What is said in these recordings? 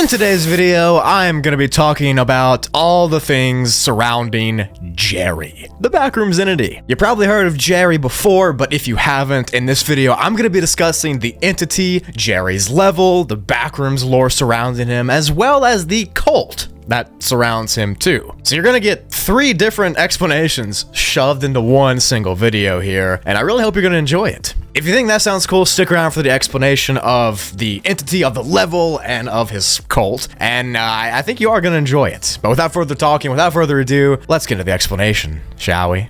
In today's video, I'm going to be talking about all the things surrounding Jerry, the Backrooms entity. You probably heard of Jerry before, but if you haven't, in this video, I'm going to be discussing the entity, Jerry's level, the Backrooms lore surrounding him, as well as the cult that surrounds him too. So you're gonna get 3 different explanations shoved into one single video here, and I really hope you're gonna enjoy it. If you think that sounds cool, stick around for the explanation of the entity, of the level, and of his cult, and I think you are gonna enjoy it. But without further talking, without further ado, let's get into the explanation, shall we?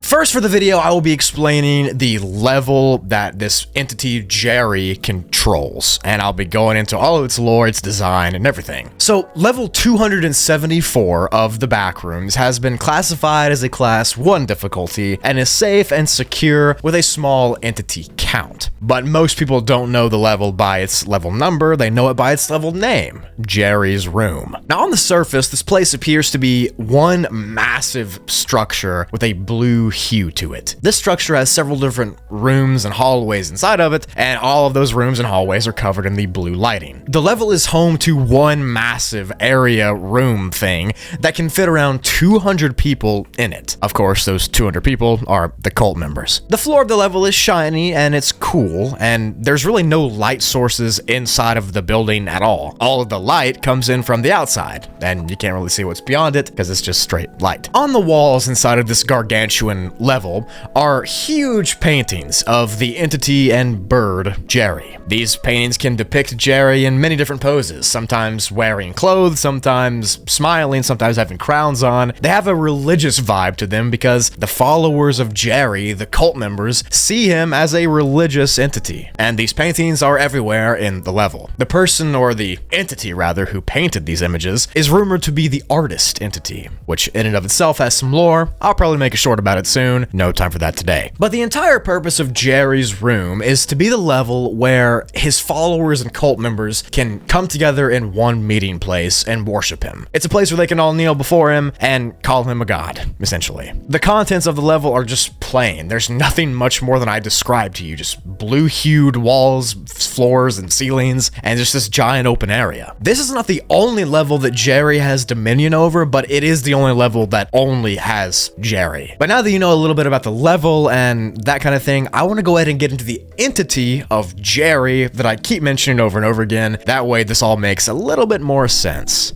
First, for the video, I will be explaining the level that this entity, Jerry, controls, and I'll be going into all of its lore, its design, and everything. So, level 274 of the Backrooms has been classified as a Class 1 difficulty, and is safe and secure with a small entity count. But most people don't know the level by its level number, they know it by its level name, Jerry's Room. Now, on the surface, this place appears to be one massive structure with a blue hue to it. This structure has several different rooms and hallways inside of it, and all of those rooms and hallways are covered in the blue lighting. The level is home to one massive area room thing that can fit around 200 people in it. Of course, those 200 people are the cult members. The floor of the level is shiny and it's cool, and there's really no light sources inside of the building at all. All of the light comes in from the outside, and you can't really see what's beyond it because it's just straight light. On the walls inside of this gargantuan level are huge paintings of the entity and bird Jerry. These paintings can depict Jerry in many different poses, sometimes wearing clothes, sometimes smiling, sometimes having crowns on. They have a religious vibe to them because the followers of Jerry, the cult members, see him as a religious entity, and these paintings are everywhere in the level. The person, or the entity rather, who painted these images is rumored to be the artist entity, which in and of itself has some lore. I'll probably make a short about it soon. No time for that today. But the entire purpose of Jerry's Room is to be the level where his followers and cult members can come together in one meeting place and worship him. It's a place where they can all kneel before him and call him a god, essentially. The contents of the level are just plain. There's nothing much more than I described to you. Just blue-hued walls, floors, and ceilings, and just this giant open area. This is not the only level that Jerry has dominion over, but it is the only level that only has Jerry. But now that you know a little bit about the level and that kind of thing, I want to go ahead and get into the entity of Jerry that I keep mentioning over and over again. That way this all makes a little bit more sense.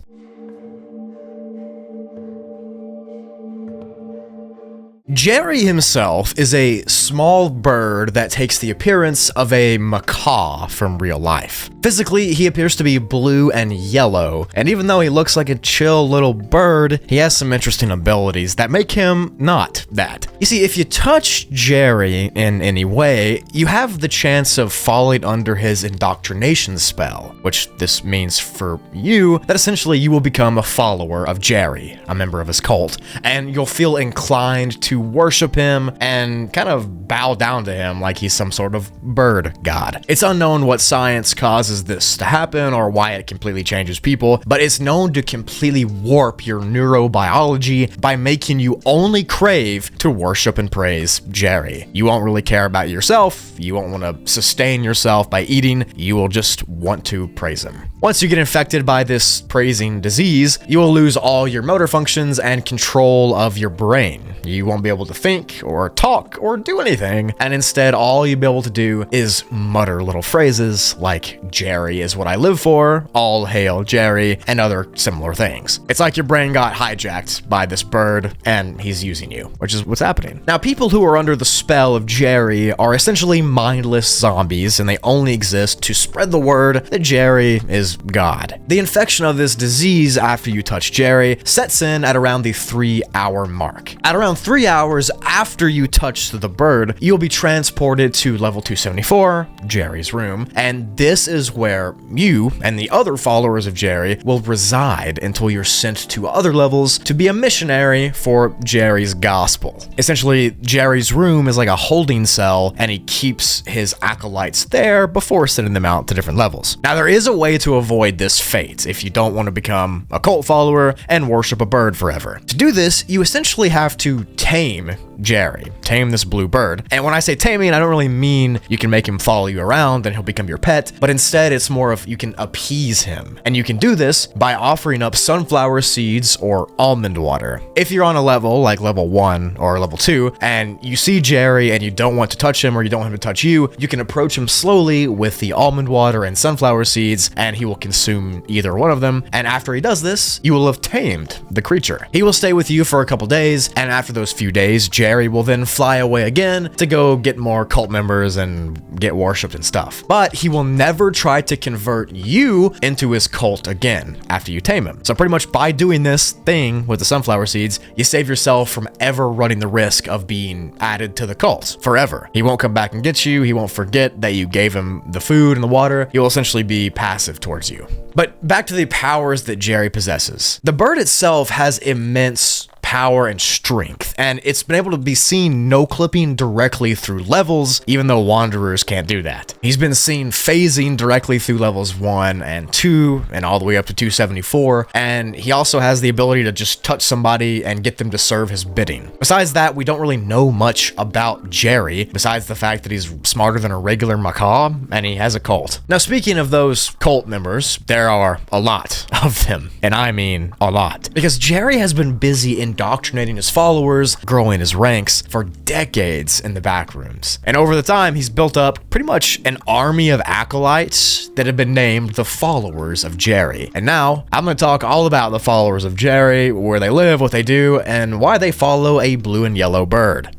Jerry himself is a small bird that takes the appearance of a macaw from real life. Physically, he appears to be blue and yellow, and even though he looks like a chill little bird, he has some interesting abilities that make him not that. You see, if you touch Jerry in any way, you have the chance of falling under his indoctrination spell, which this means for you that essentially you will become a follower of Jerry, a member of his cult, and you'll feel inclined to worship him and kind of bow down to him like he's some sort of bird god. It's unknown what science causes this to happen or why it completely changes people, but it's known to completely warp your neurobiology by making you only crave to worship and praise Jerry. You won't really care about yourself, you won't want to sustain yourself by eating, you will just want to praise him. Once you get infected by this praising disease, you will lose all your motor functions and control of your brain. You won't be able to think or talk or do anything, and instead all you'll be able to do is mutter little phrases like "Jerry is what I live for," "All hail Jerry," and other similar things. It's like your brain got hijacked by this bird and he's using you, which is what's happening. Now, people who are under the spell of Jerry are essentially mindless zombies, and they only exist to spread the word that Jerry is God. The infection of this disease after you touch Jerry sets in at around the 3-hour mark. At around 3 hours after you touch the bird, you'll be transported to level 274, Jerry's Room, and this is where you and the other followers of Jerry will reside until you're sent to other levels to be a missionary for Jerry's gospel. Essentially, Jerry's Room is like a holding cell, and he keeps his acolytes there before sending them out to different levels. Now, there is a way to avoid this fate if you don't want to become a cult follower and worship a bird forever. To do this, you essentially have to tame Jerry. Tame this blue bird. And when I say taming, I don't really mean you can make him follow you around and he'll become your pet, but instead it's more of you can appease him. And you can do this by offering up sunflower seeds or almond water. If you're on a level like level 1 or level 2 and you see Jerry and you don't want to touch him or you don't want him to touch you, you can approach him slowly with the almond water and sunflower seeds and he will consume either one of them. And after he does this, you will have tamed the creature. He will stay with you for a couple days, and after those few days, Jerry will then fly away again to go get more cult members and get worshipped and stuff. But he will never try to convert you into his cult again after you tame him. So pretty much by doing this thing with the sunflower seeds, you save yourself from ever running the risk of being added to the cult forever. He won't come back and get you. He won't forget that you gave him the food and the water. He will essentially be passive towards you. But back to the powers that Jerry possesses. The bird itself has immense power and strength, and it's been able to be seen no-clipping directly through levels, even though wanderers can't do that. He's been seen phasing directly through levels 1 and 2, and all the way up to 274, and he also has the ability to just touch somebody and get them to serve his bidding. Besides that, we don't really know much about Jerry, besides the fact that he's smarter than a regular macaw, and he has a cult. Now, speaking of those cult members, there are a lot of them, and I mean a lot, because Jerry has been busy indoctrinating his followers, growing his ranks for decades in the Backrooms. And over the time, he's built up pretty much an army of acolytes that have been named the followers of Jerry. And now, I'm going to talk all about the followers of Jerry, where they live, what they do, and why they follow a blue and yellow bird.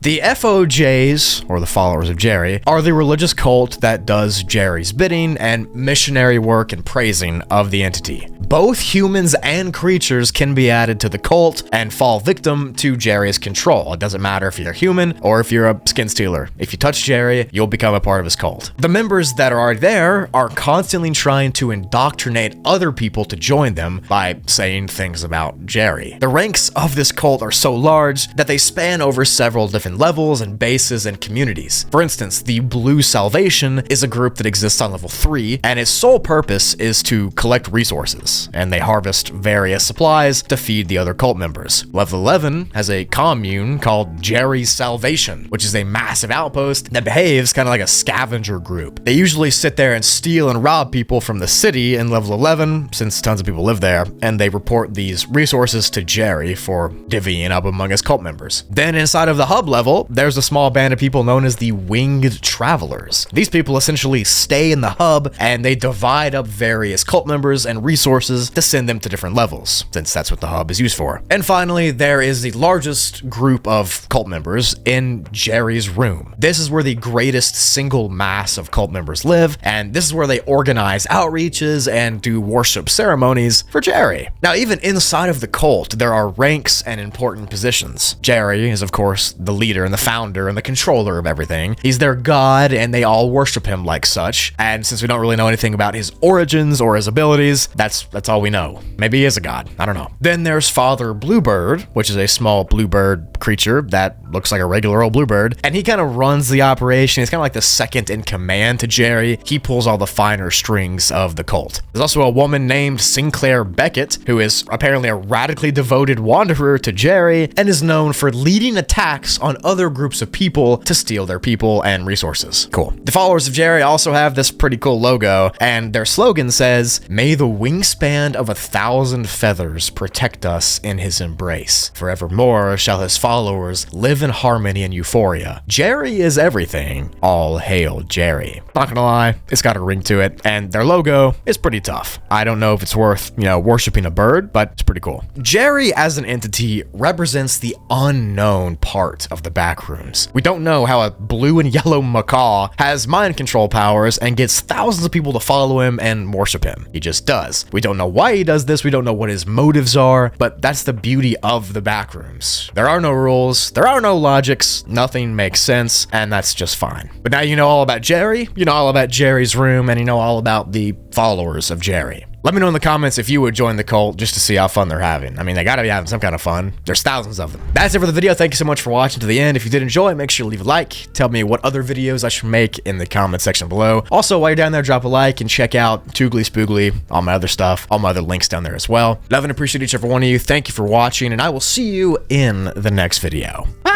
The FOJs, or the followers of Jerry, are the religious cult that does Jerry's bidding and missionary work and praising of the entity. Both humans and creatures can be added to the cult and fall victim to Jerry's control. It doesn't matter if you're human or if you're a skin stealer. If you touch Jerry, you'll become a part of his cult. The members that are already there are constantly trying to indoctrinate other people to join them by saying things about Jerry. The ranks of this cult are so large that they span over several different levels and bases and communities. For instance, the Blue Salvation is a group that exists on level 3, and its sole purpose is to collect resources, and they harvest various supplies to feed the other cult members. Level 11 has a commune called Jerry's Salvation, which is a massive outpost that behaves kind of like a scavenger group. They usually sit there and steal and rob people from the city in level 11, since tons of people live there, and they report these resources to Jerry for divvying up among his cult members. Then inside of the hub level, there's a small band of people known as the Winged Travelers. These people essentially stay in the hub and they divide up various cult members and resources to send them to different levels, since that's what the hub is used for. And finally, there is the largest group of cult members in Jerry's room. This is where the greatest single mass of cult members live, and this is where they organize outreaches and do worship ceremonies for Jerry. Now, even inside of the cult, there are ranks and important positions. Jerry is, of course, the leader and the founder and the controller of everything. He's their god, and they all worship him like such. And since we don't really know anything about his origins or his abilities, that's all we know. Maybe he is a god. I don't know. Then there's Father Bluebird, which is a small bluebird creature that looks like a regular old bluebird, and he kind of runs the operation. He's kind of like the second in command to Jerry. He pulls all the finer strings of the cult. There's also a woman named Sinclair Beckett, who is apparently a radically devoted wanderer to Jerry and is known for leading attacks on other groups of people to steal their people and resources. Cool. The followers of Jerry also have this pretty cool logo, and their slogan says, "May the wingspan of 1,000 feathers protect us in his embrace. Forevermore shall his followers live in harmony and euphoria. Jerry is everything. All hail Jerry." Not gonna lie, it's got a ring to it, and their logo is pretty tough. I don't know if it's worth, worshiping a bird, but it's pretty cool. Jerry as an entity represents the unknown part of the Backrooms. We don't know how a blue and yellow macaw has mind control powers and gets thousands of people to follow him and worship him. He just does. We don't know why he does this. We don't know what his motives are, but that's the beauty of the Backrooms. There are no rules. There are no logics. Nothing makes sense, and that's just fine. But now you know all about Jerry, you know all about Jerry's room, and you know all about the followers of Jerry. Let me know in the comments if you would join the cult just to see how fun they're having. I mean, they gotta be having some kind of fun. There's thousands of them. That's it for the video. Thank you so much for watching to the end. If you did enjoy, make sure to leave a like. Tell me what other videos I should make in the comment section below. Also, while you're down there, drop a like and check out Toogly Spoogly, all my other stuff, all my other links down there as well. Love and appreciate each and every one of you. Thank you for watching, and I will see you in the next video. Bye.